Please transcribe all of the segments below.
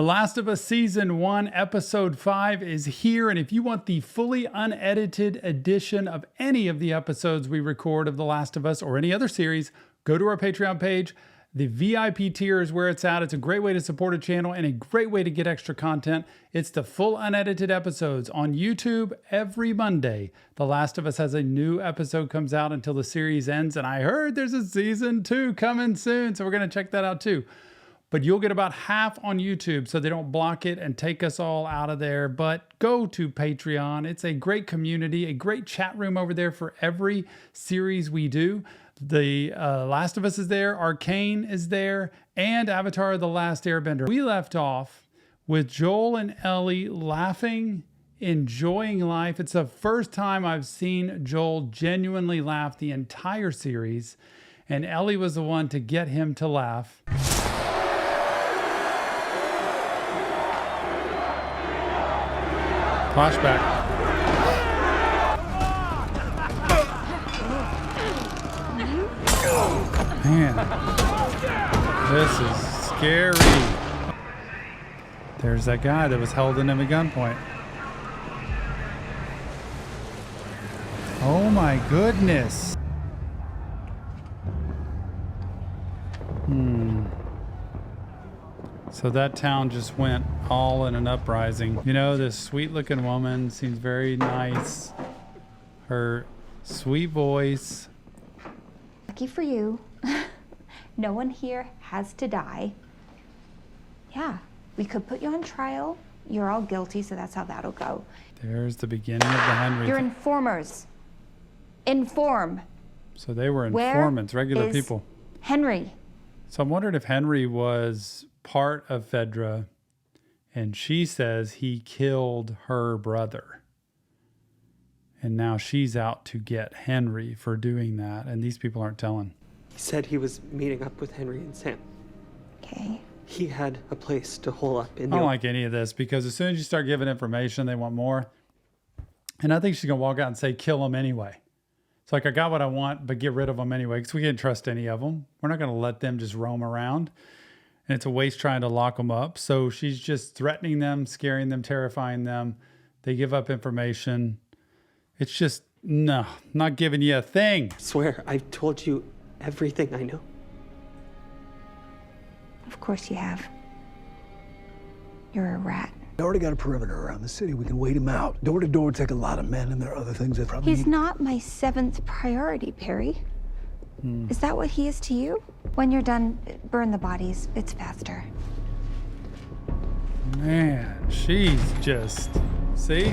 The Last of Us Season 1, Episode 5 is here, and if you want the fully unedited edition of any of the episodes we record of The Last of Us or any other series, go to our Patreon page. The VIP tier is where it's at. It's a great way to support a channel and a great way to get extra content. It's the full unedited episodes on YouTube every Monday. The Last of Us has a new episode comes out until the series ends, and I heard there's a Season 2 coming soon, so we're going to check that out too. But you'll get about half on YouTube so they don't block it and take us all out of there. But go to Patreon. It's a great community, a great chat room over there for every series we do. The Last of Us is there, Arcane is there, and Avatar: The Last Airbender. We left off with Joel and Ellie laughing, enjoying life. It's the first time I've seen Joel genuinely laugh the entire series, and Ellie was the one to get him to laugh. Flashback. Man, this is scary. There's that guy that was holding him at gunpoint. Oh my goodness. So that town just went all in an uprising. You know, this sweet looking woman seems very nice. Her sweet voice. Lucky for you, no one here has to die. Yeah, we could put you on trial. You're all guilty, so that's how that'll go. There's the beginning of the Henry. You're informers. Inform. So they were informants, regular people. Henry. So I'm wondering if Henry was part of Fedra, and she says he killed her brother. And now she's out to get Henry for doing that, and these people aren't telling. He said he was meeting up with Henry and Sam. Okay. He had a place to hole up in the... I don't like any of this, because as soon as you start giving information, they want more. And I think she's going to walk out and say, kill him anyway. It's like, I got what I want, but get rid of them anyway, because we can't trust any of them. We're not going to let them just roam around. And it's a waste trying to lock them up. So she's just threatening them, scaring them, terrifying them. They give up information. It's just, no, not giving you a thing. I swear, I've told you everything I know. Of course you have. You're a rat. We already got a perimeter around the city. We can wait him out. Door to door take a lot of men, and there are other things that probably... He's not my 7th priority, Perry. Is that what he is to you? When you're done, burn the bodies. It's faster. Man, she's just, see?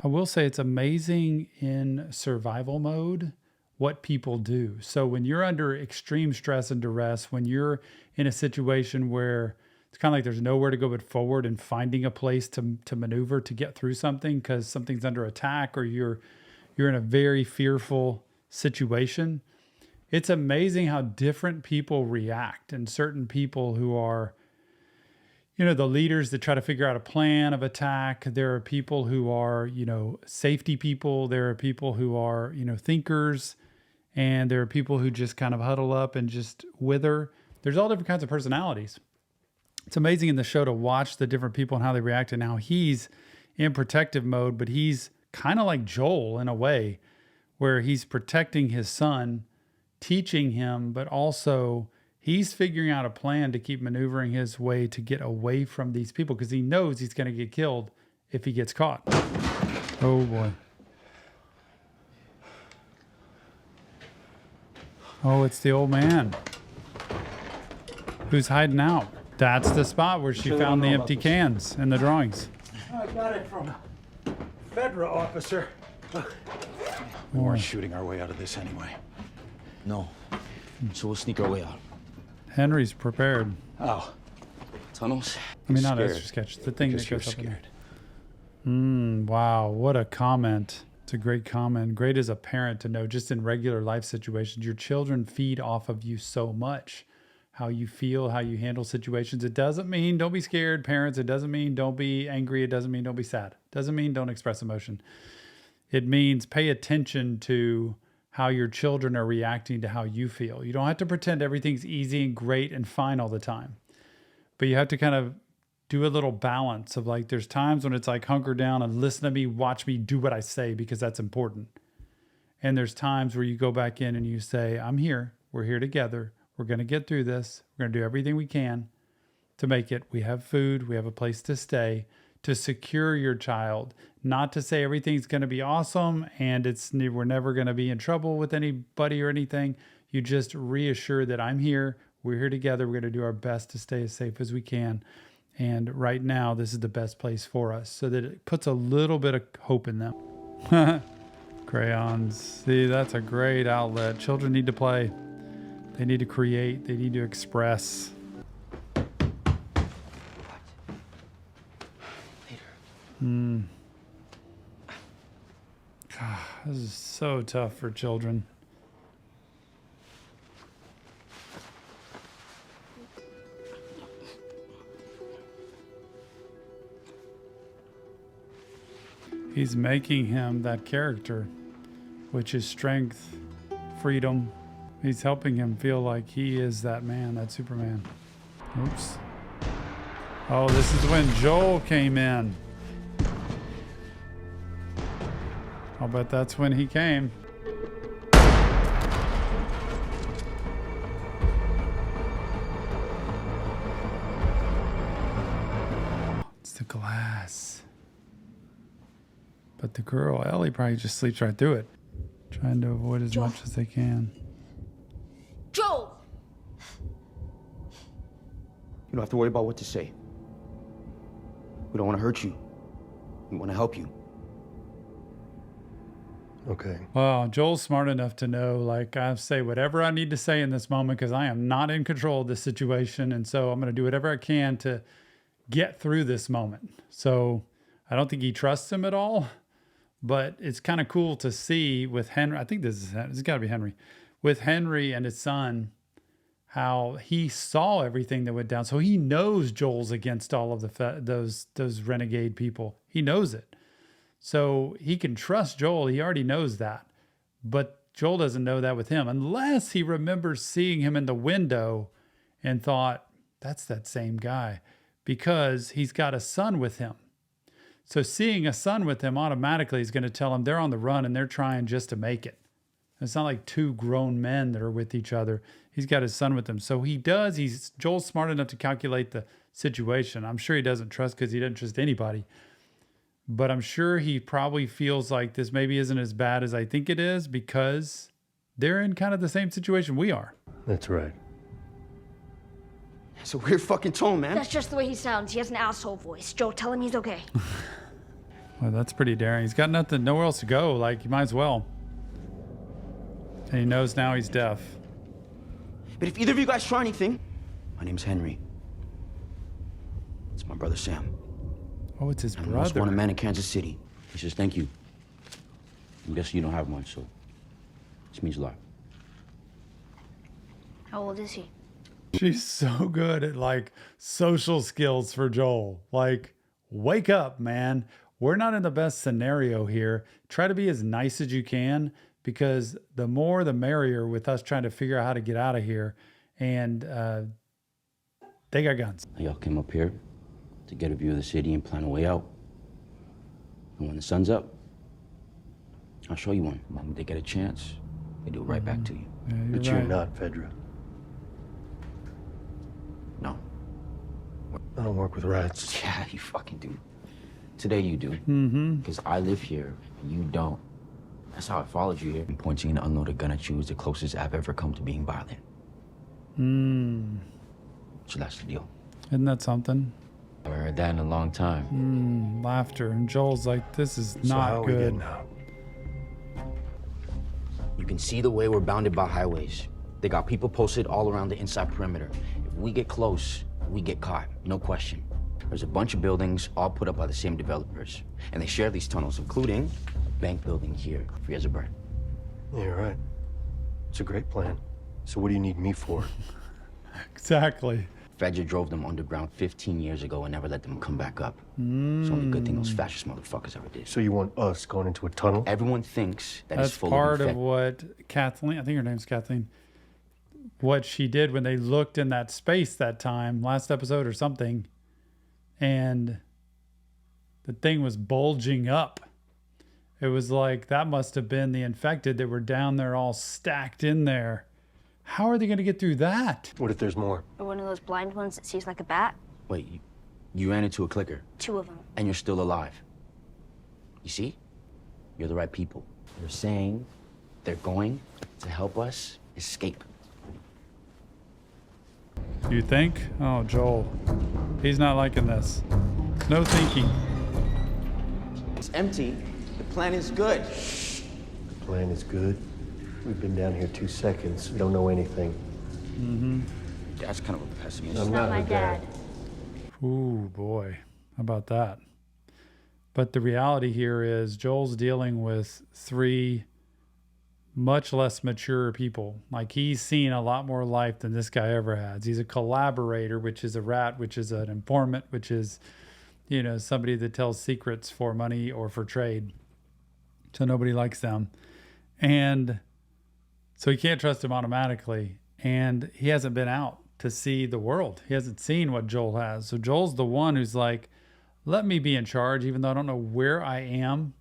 I will say it's amazing in survival mode what people do. So when you're under extreme stress and duress, when you're in a situation where it's kind of like there's nowhere to go but forward and finding a place to maneuver to get through something because something's under attack or you're in a very fearful situation, it's amazing how different people react. And certain people who are, you know, the leaders that try to figure out a plan of attack. There are people who are, you know, safety people. There are people who are, you know, thinkers. And there are people who just kind of huddle up and just wither. There's all different kinds of personalities. It's amazing in the show to watch the different people and how they react. And now he's in protective mode, but he's kind of like Joel in a way where he's protecting his son, teaching him, but also he's figuring out a plan to keep maneuvering his way to get away from these people because he knows he's going to get killed if he gets caught. Oh boy. Oh, it's the old man who's hiding out. That's the spot where she found the empty cans and the drawings. I got it from a federal officer. We weren't shooting our way out of this anyway. No. So we'll sneak our way out. Henry's prepared. Oh. Tunnels? I mean, not Scared. extra sketch. The thing that Because you're goes up in there. scared. Wow, what a comment. It's a great comment. Great as a parent to know just in regular life situations, your children feed off of you so much. How you feel, how you handle situations. It doesn't mean don't be scared, parents. It doesn't mean don't be angry. It doesn't mean don't be sad. It doesn't mean don't express emotion. It means pay attention to how your children are reacting to how you feel. You don't have to pretend everything's easy and great and fine all the time. But you have to kind of do a little balance of like, there's times when it's like hunker down and listen to me, watch me do what I say because that's important. And there's times where you go back in and you say, I'm here. We're here together. We're going to get through this. We're going to do everything we can to make it. We have food. We have a place to stay, to secure your child, not to say everything's going to be awesome and we're never going to be in trouble with anybody or anything. You just reassure that I'm here. We're here together. We're going to do our best to stay as safe as we can. And right now, this is the best place for us, so that it puts a little bit of hope in them. Crayons. See, that's a great outlet. Children need to play. They need to create. They need to express. God, this is so tough for children. He's making him that character, which is strength, freedom. He's helping him feel like he is that man, that Superman. Oops. Oh, this is when Joel came in. I'll bet that's when he came. It's the glass. But the girl, Ellie, probably just sleeps right through it, trying to avoid as much as they can. Joel! You don't have to worry about what to say. We don't want to hurt you. We want to help you. Okay. Well, Joel's smart enough to know, like, I say whatever I need to say in this moment because I am not in control of this situation. And so I'm going to do whatever I can to get through this moment. So I don't think he trusts him at all. But it's kind of cool to see with Henry. I think this has got to be Henry. With Henry and his son, how he saw everything that went down. So he knows Joel's against all of those renegade people. He knows it. So he can trust Joel. He already knows that. But Joel doesn't know that with him unless he remembers seeing him in the window and thought, that's that same guy, because he's got a son with him. So seeing a son with him automatically is going to tell him they're on the run and they're trying just to make it. It's not like two grown men that are with each other. He's got his son with him. So Joel's smart enough to calculate the situation. I'm sure he doesn't trust because he doesn't trust anybody. But I'm sure he probably feels like this maybe isn't as bad as I think it is because they're in kind of the same situation we are. That's right. It's a weird fucking tone, man. That's just the way he sounds. He has an asshole voice. Joel, tell him he's okay. Well, that's pretty daring. He's got nowhere else to go. Like, he might as well. And he knows now he's deaf. But if either of you guys try anything, my name's Henry. It's my brother Sam. Oh, it's his I'm the most brother. wanted man in Kansas City. He says thank you. I'm guessing you don't have much, so this means a lot. How old is he? She's so good at like social skills for Joel. Like, wake up, man. We're not in the best scenario here. Try to be as nice as you can because the more the merrier with us trying to figure out how to get out of here. And they got guns. Y'all came up here to get a view of the city and plan a way out. And when the sun's up, I'll show you one. When they get a chance, they do it right back to you. Yeah, But you're you're right. not, Fedra. No. I don't work with rats. Yeah, you fucking do. Today you do. Mm-hmm. Because I live here and you don't. That's how I followed you here. And pointing an unloaded gun at you is the closest I've ever come to being violent. So that's the deal. Isn't that something? I haven't heard that in a long time. Laughter. And Joel's like, this is So not how are we good. getting out? You can see the way we're bounded by highways. They got people posted all around the inside perimeter. If we get close, we get caught, no question. There's a bunch of buildings all put up by the same developers. And they share these tunnels, including a bank building here, free as a bird. Yeah, you're right. It's a great plan. So what do you need me for? Exactly. Fedra drove them underground 15 years ago and never let them come back up. It's the only good thing those fascist motherfuckers ever did. So you want us going into a tunnel? Everyone thinks that That's it's full part of of what Kathleen, I think her name's Kathleen, what she did when they looked in that space that time, last episode or something, and the thing was bulging up. It was like that must have been the infected that were down there all stacked in there. How are they going to get through that? What if there's more? Or one of those blind ones that sees like a bat. Wait, you ran into a clicker, 2 of them. and you're still alive. You see? You're the right people. They're saying they're going to help us escape. You think? Oh, Joel. He's not liking this. No thinking. It's empty. The plan is good. The plan is good. We've been down here 2 seconds. We don't know anything. Dad's kind of a pessimist. I'm not My a dad. dad. Ooh, boy. How about that? But the reality here is Joel's dealing with 3 much less mature people. Like, he's seen a lot more life than this guy ever has. He's a collaborator, which is a rat, which is an informant, which is, somebody that tells secrets for money or for trade. So nobody likes them. And so you can't trust him automatically. And he hasn't been out to see the world. He hasn't seen what Joel has. So Joel's the one who's like, let me be in charge, even though I don't know where I am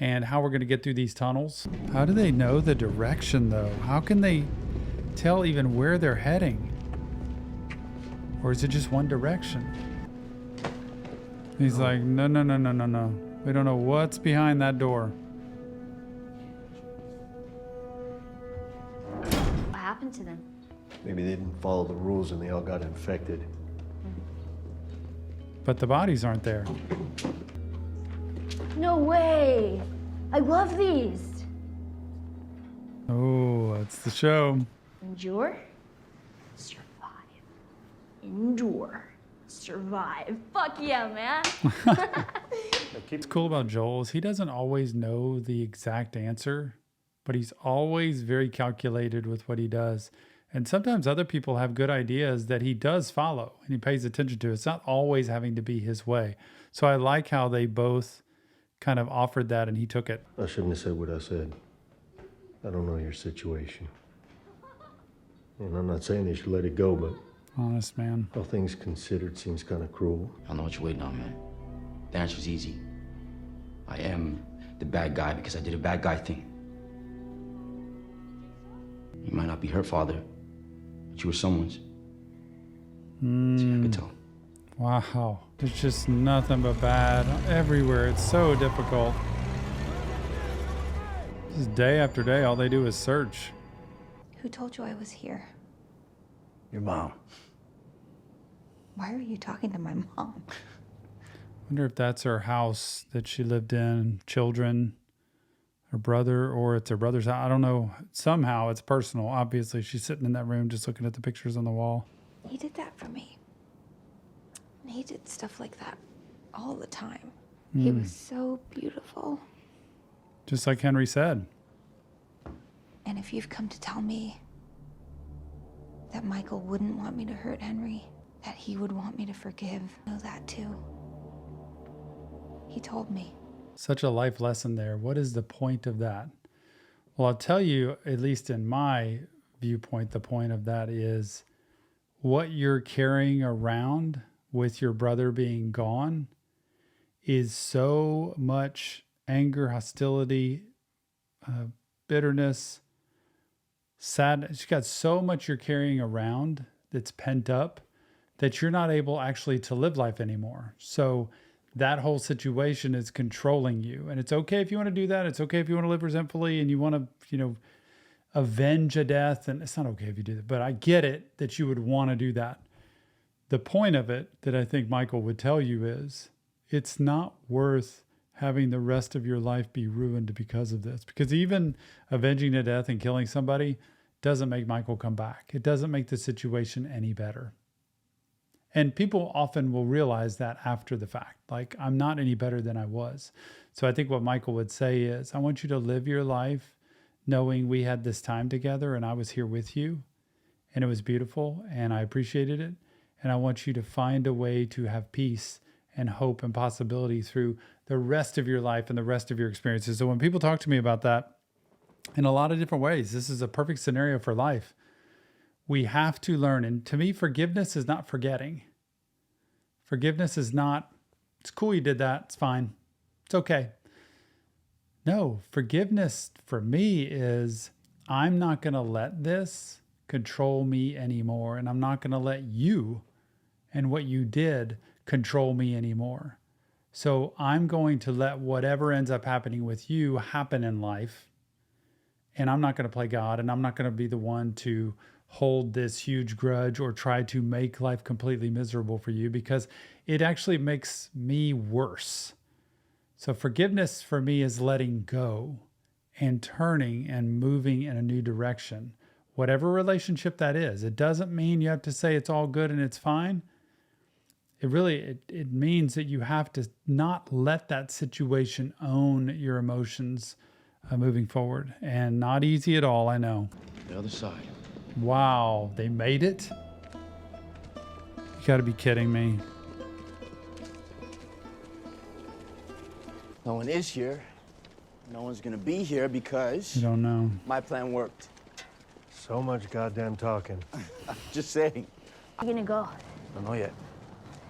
and how we're going to get through these tunnels. How do they know the direction, though? How can they tell even where they're heading? Or is it just one direction? He's like, no. We don't know what's behind that door. What happened to them? Maybe they didn't follow the rules and they all got infected. But the bodies aren't there. No way! I love these! Oh, that's the show. Endure, survive. Endure, survive. Fuck yeah, man! What's cool about Joel is he doesn't always know the exact answer, but he's always very calculated with what he does. And sometimes other people have good ideas that he does follow and he pays attention to. It's not always having to be his way. So I like how they both kind of offered that and he took it. I shouldn't have said what I said. I don't know your situation. And I'm not saying they should let it go, but Honest, man. all things considered seems kind of cruel. I don't know what you're waiting on, man. The answer's easy. I am the bad guy because I did a bad guy thing. You might not be her father, but you were someone's. See, I could tell. Wow. There's just nothing but bad everywhere. It's so difficult. Just day after day, all they do is search. Who told you I was here? Your mom. Why are you talking to my mom? Wonder if that's her house that she lived in, children, her brother, or it's her brother's house. I don't know. Somehow it's personal. Obviously, she's sitting in that room just looking at the pictures on the wall. He did that for me. And he did stuff like that all the time. He was so beautiful. Just like Henry said. And if you've come to tell me that Michael wouldn't want me to hurt Henry, that he would want me to forgive, know that too. He told me. Such a life lesson there. What is the point of that? Well, I'll tell you, at least in my viewpoint, the point of that is what you're carrying around with your brother being gone is so much anger, hostility, bitterness, sadness. You've got so much you're carrying around that's pent up that you're not able actually to live life anymore. So that whole situation is controlling you. And it's okay if you want to do that. It's okay if you want to live resentfully and you want to, avenge a death. And it's not okay if you do that. But I get it that you would want to do that. The point of it that I think Michael would tell you is it's not worth having the rest of your life be ruined because of this. Because even avenging a death and killing somebody doesn't make Michael come back. It doesn't make the situation any better. And people often will realize that after the fact, like, I'm not any better than I was. So I think what Michael would say is, I want you to live your life knowing we had this time together and I was here with you and it was beautiful and I appreciated it. And I want you to find a way to have peace and hope and possibility through the rest of your life and the rest of your experiences. So when people talk to me about that in a lot of different ways, this is a perfect scenario for life. We have to learn. And to me, forgiveness is not forgetting. Forgiveness is not, it's cool you did that. It's fine. It's okay. No, forgiveness for me is I'm not going to let this control me anymore. And I'm not going to let you and what you did control me anymore. So I'm going to let whatever ends up happening with you happen in life. And I'm not going to play God, and I'm not going to be the one to hold this huge grudge or try to make life completely miserable for you, because it actually makes me worse. So forgiveness for me is letting go and turning and moving in a new direction, whatever relationship that is. It doesn't mean you have to say it's all good and it's fine. It really, it means that you have to not let that situation own your emotions moving forward. And not easy at all, I know. The other side. Wow, they made it? You gotta be kidding me. No one is here. No one's gonna be here because You don't know. my plan worked. So much goddamn talking. Just saying. You're gonna go. Don't know yet.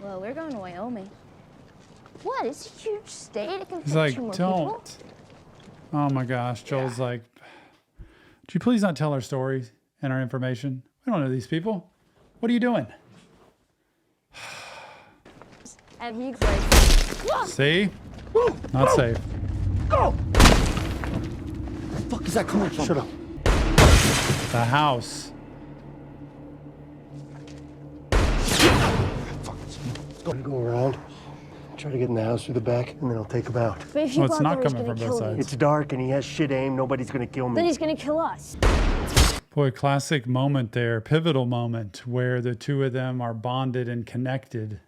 Well, we're going to Wyoming. What? It's a huge state. It can He's fit like, 2 more don't. people. Oh my gosh. Joel's like, would you please not tell our stories and our information? We don't know these people. What are you doing? And he's like, See? Not safe. Where the fuck is that coming from? Shut up. The house. Gonna go around, try to get in the house through the back, and then I'll take him out. but if you Oh, go it's out not there, he's coming gonna from both kill you. sides. It's dark and he has shit aim. Nobody's gonna kill Then me. he's gonna kill us. Boy, classic moment there, pivotal moment where the two of them are bonded and connected,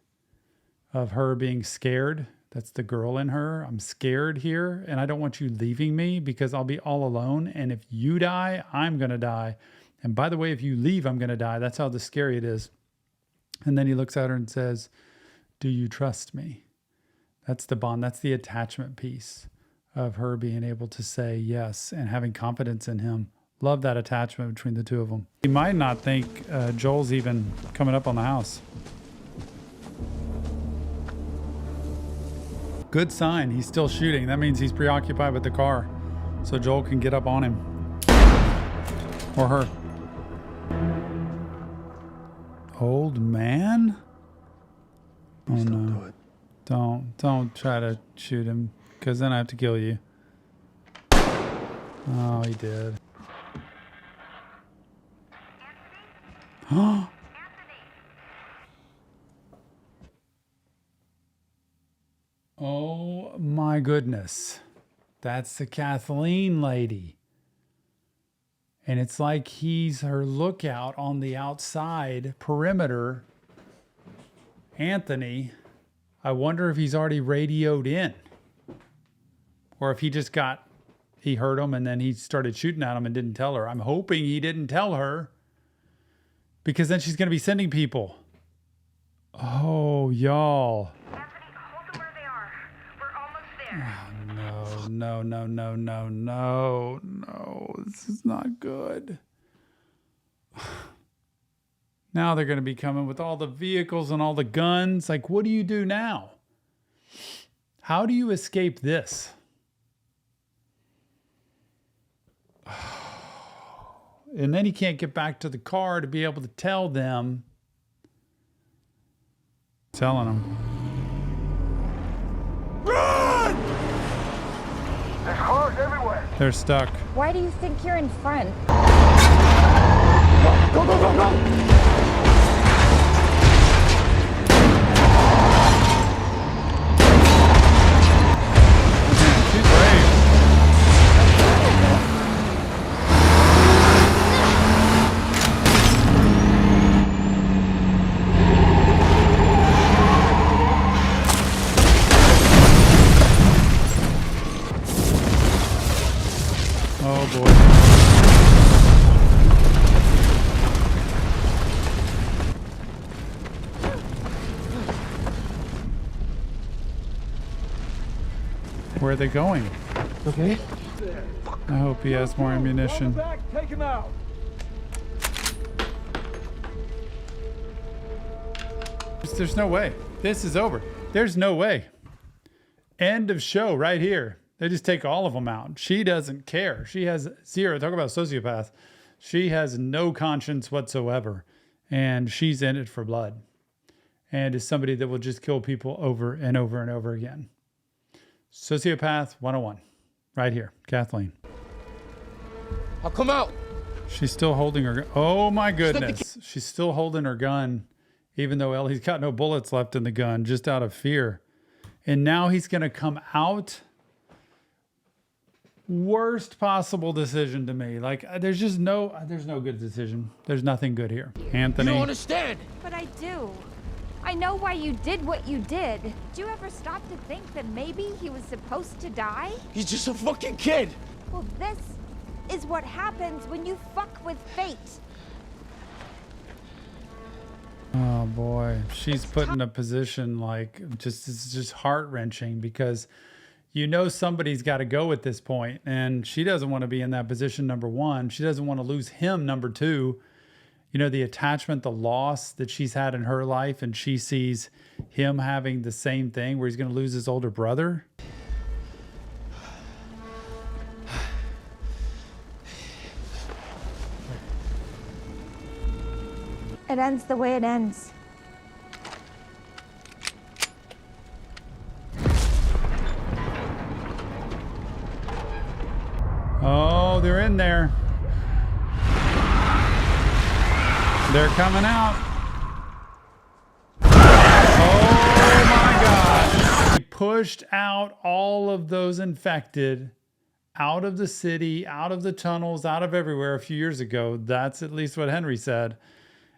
of her being scared. That's the girl in her. I'm scared here, and I don't want you leaving me because I'll be all alone. And if you die, I'm going to die. And by the way, if you leave, I'm going to die. That's how scary it is. And then he looks at her and says, do you trust me? That's the bond. That's the attachment piece of her being able to say yes and having confidence in him. Love that attachment between the two of them. He might not think Joel's even coming up on the house. Good sign. He's still shooting. That means he's preoccupied with the car. So Joel can get up on him. Or her. Old man? Oh Please no. don't do it. Don't try to shoot him, because then I have to kill you. Oh, he did. Oh my goodness. That's the Kathleen lady. And it's like he's her lookout on the outside perimeter. Anthony, I wonder if he's already radioed in. Or if he just he heard him and then he started shooting at him and didn't tell her. I'm hoping he didn't tell her, because then she's going to be sending people. Oh, y'all. Anthony, hold them where they are. We're almost there. No. This is not good. Now they're going to be coming with all the vehicles and all the guns. Like, what do you do now? How do you escape this? And then he can't get back to the car to be able to tell them. Telling them. Run! There's cars everywhere. They're stuck. Why do you think you're in front? Go, go, go, go! She's brave. Oh boy. Where are they going? Okay. I hope he has more ammunition. Take him out. There's no way. This is over. There's no way. End of show right here. They just take all of them out. She doesn't care. She has zero. Talk about sociopath. She has no conscience whatsoever. And she's in it for blood. And is somebody that will just kill people over and over and over again. Sociopath 101. Right here. Kathleen. I'll come out. She's still holding her gun. Oh my goodness. She's still holding her gun, even though Ellie's got no bullets left in the gun, just out of fear. And now he's going to come out. Worst possible decision to me. Like, there's no good decision. There's nothing good here. Anthony. You don't understand. But I do. I know why you did what you did. Did you ever stop to think that maybe he was supposed to die? He's just a fucking kid. Well, this is what happens when you fuck with fate. Oh boy, she's put in a position like it's just heart-wrenching because you know somebody's got to go at this point, and she doesn't want to be in that position, number one. She doesn't want to lose him, number two. You know, the attachment, the loss that she's had in her life, and she sees him having the same thing where he's going to lose his older brother. It ends the way it ends. Oh, they're in there. They're coming out. Oh my God. He pushed out all of those infected out of the city, out of the tunnels, out of everywhere a few years ago. That's at least what Henry said.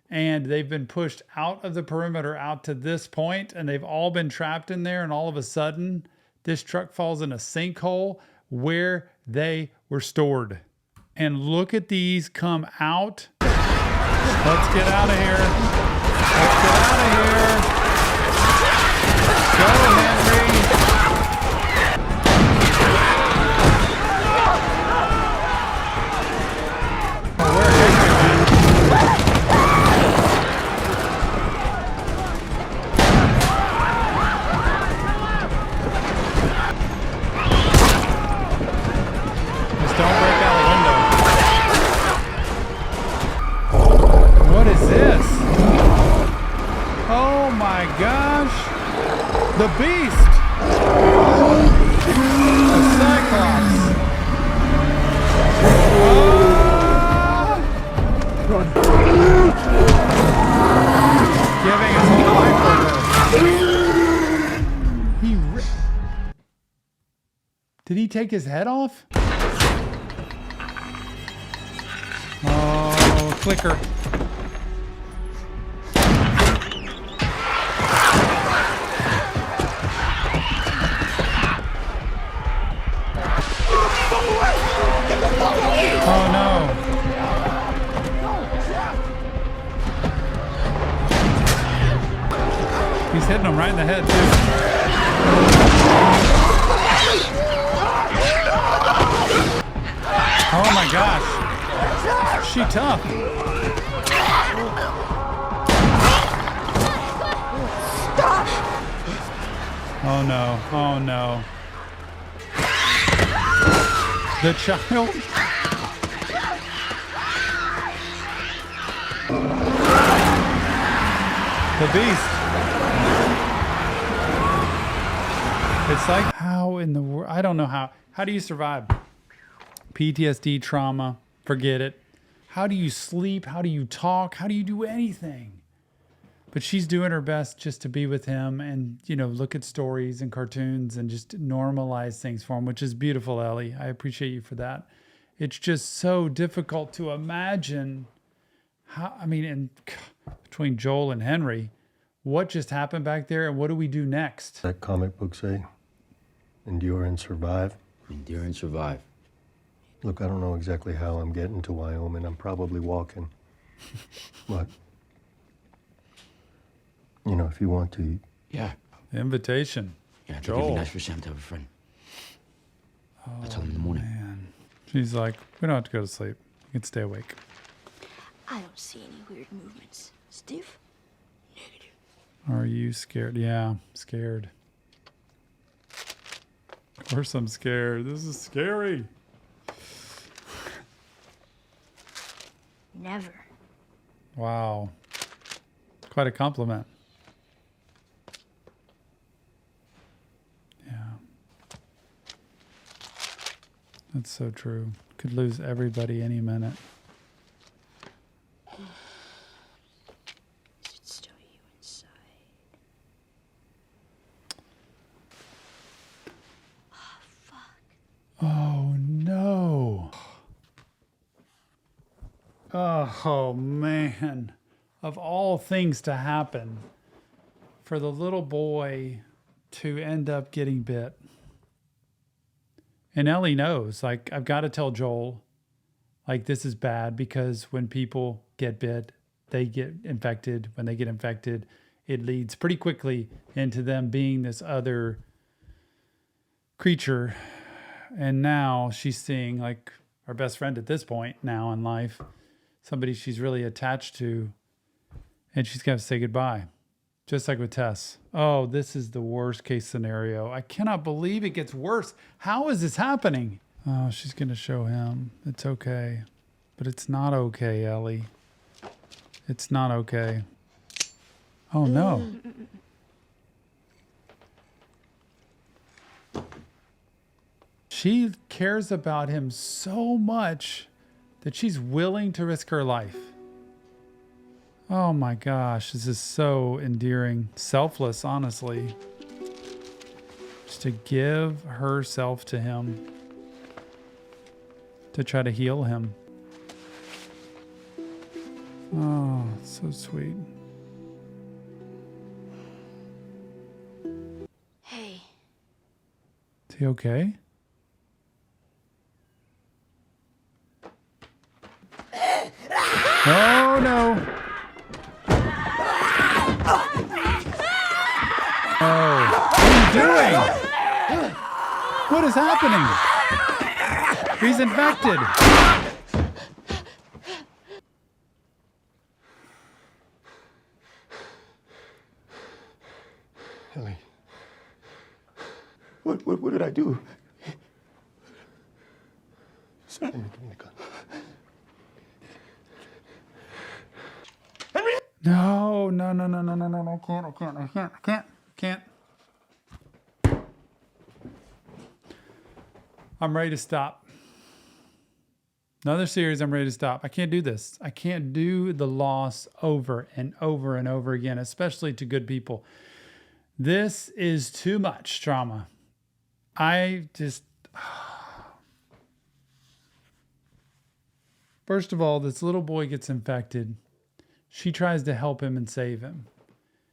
And they've been pushed out of the perimeter out to this point, and they've all been trapped in there. And all of a sudden, this truck falls in a sinkhole where they were stored. And look at these come out. Let's get out of here. Let's get out of here. Go, Henry. Oh, where is Henry, man? Just don't break out a window. What is this? Oh my gosh. The beast. A cyclops. Giving his whole life over. Did he take his head off? Oh, clicker. Oh no. He's hitting him right in the head too. Oh my gosh. She tough. Stop! Oh no. Oh no. The child. The beast. It's like, how in the world? I don't know how. How do you survive? PTSD, trauma, forget it. How do you sleep? How do you talk? How do you do anything? But she's doing her best just to be with him and, you know, look at stories and cartoons and just normalize things for him, which is beautiful, Ellie. I appreciate you for that. It's just so difficult to imagine how, I mean, and between Joel and Henry, what just happened back there and what do we do next? That comic book say, endure and survive. Endure and survive. Look, I don't know exactly how I'm getting to Wyoming. I'm probably walking. But, you know, if you want to. Yeah. Invitation. Yeah, I think Joel. it'd be nice for Sam to have a friend. I'll tell him in the morning. Man. She's like, we don't have to go to sleep. You can stay awake. I don't see any weird movements. Stiff? Negative. Are you scared? Yeah, scared. Of course I'm scared. This is scary. Never. Wow. Quite a compliment. Yeah. That's so true. Could lose everybody any minute. Is it still you inside? Oh, fuck. Oh, no. Oh, man. Of all things to happen, for the little boy to end up getting bit. And Ellie knows, like, I've got to tell Joel, like, this is bad because when people get bit, they get infected. When they get infected, it leads pretty quickly into them being this other creature. And now she's seeing, like, our best friend at this point now in life, somebody she's really attached to, and she's got to say goodbye. Just like with Tess. Oh, this is the worst case scenario. I cannot believe it gets worse. How is this happening? Oh, she's going to show him. It's okay. But it's not okay, Ellie. It's not okay. Oh, no. She cares about him so much that she's willing to risk her life. Oh my gosh, this is so endearing. Selfless, honestly. Just to give herself to him. To try to heal him. Oh, so sweet. Hey. Is he okay? Oh no! Oh, what are you doing? What is happening? He's infected. Ellie. What did I do? Give me the gun. No, I can't. I'm ready to stop. Another series, I'm ready to stop. I can't do this. I can't do the loss over and over and over again, especially to good people. This is too much trauma. First of all, this little boy gets infected. She tries to help him and save him.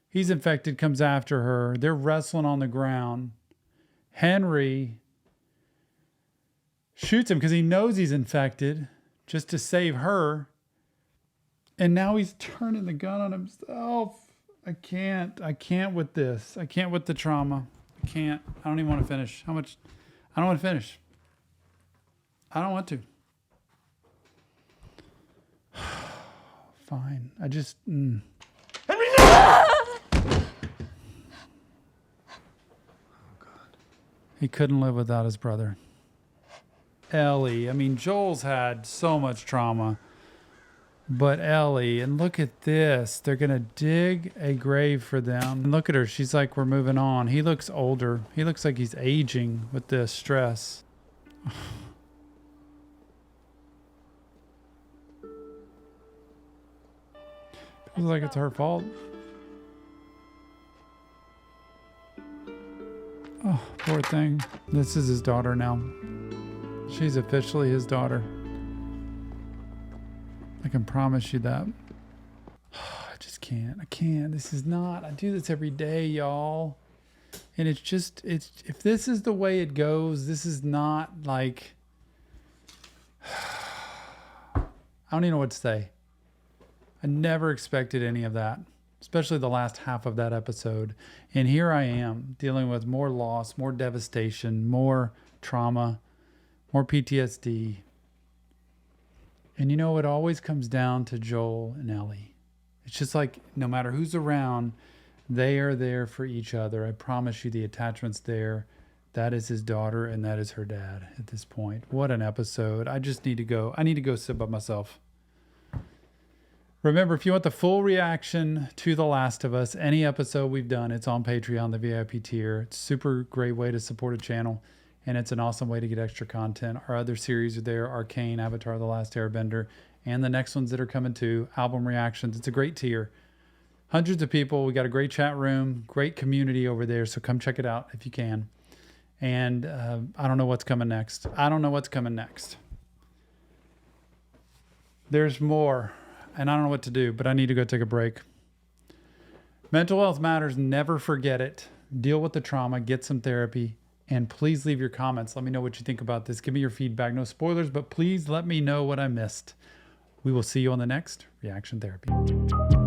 He's infected, comes after her. They're wrestling on the ground. Henry shoots him because he knows he's infected just to save her. And now he's turning the gun on himself. I can't with this. I can't with the trauma. I can't. I don't even want to finish. I don't want to finish. I don't want to. Fine. Henry, no! Oh, God. He couldn't live without his brother. Ellie. I mean, Joel's had so much trauma. But Ellie, and look at this. They're going to dig a grave for them. And look at her. She's like, we're moving on. He looks older. He looks like he's aging with this stress. Feels like it's her fault. Oh, poor thing. This is his daughter now. She's officially his daughter. I can promise you that. I just can't. I can't. This is not. I do this every day, y'all. And it's if this is the way it goes, this is not like, I don't even know what to say. I never expected any of that, especially the last half of that episode. And here I am dealing with more loss, more devastation, more trauma, more PTSD. And you know, it always comes down to Joel and Ellie. It's just like no matter who's around, They are there for each other. I promise you the attachment's there. That is his daughter and that is her dad at this point. What an episode. I just need to go. I need to go sit by myself. Remember, if you want the full reaction to The Last of Us, any episode we've done, it's on Patreon, the VIP tier. It's a super great way to support a channel, and it's an awesome way to get extra content. Our other series are there, Arcane, Avatar, The Last Airbender, and the next ones that are coming too, album reactions. It's a great tier. Hundreds of people. We got a great chat room, great community over there, so come check it out if you can. And I don't know what's coming next. I don't know what's coming next. There's more. And I don't know what to do, but I need to go take a break. Mental health matters. Never forget it. Deal with the trauma. Get some therapy. And please leave your comments. Let me know what you think about this. Give me your feedback. No spoilers, but please let me know what I missed. We will see you on the next Reaction Therapy.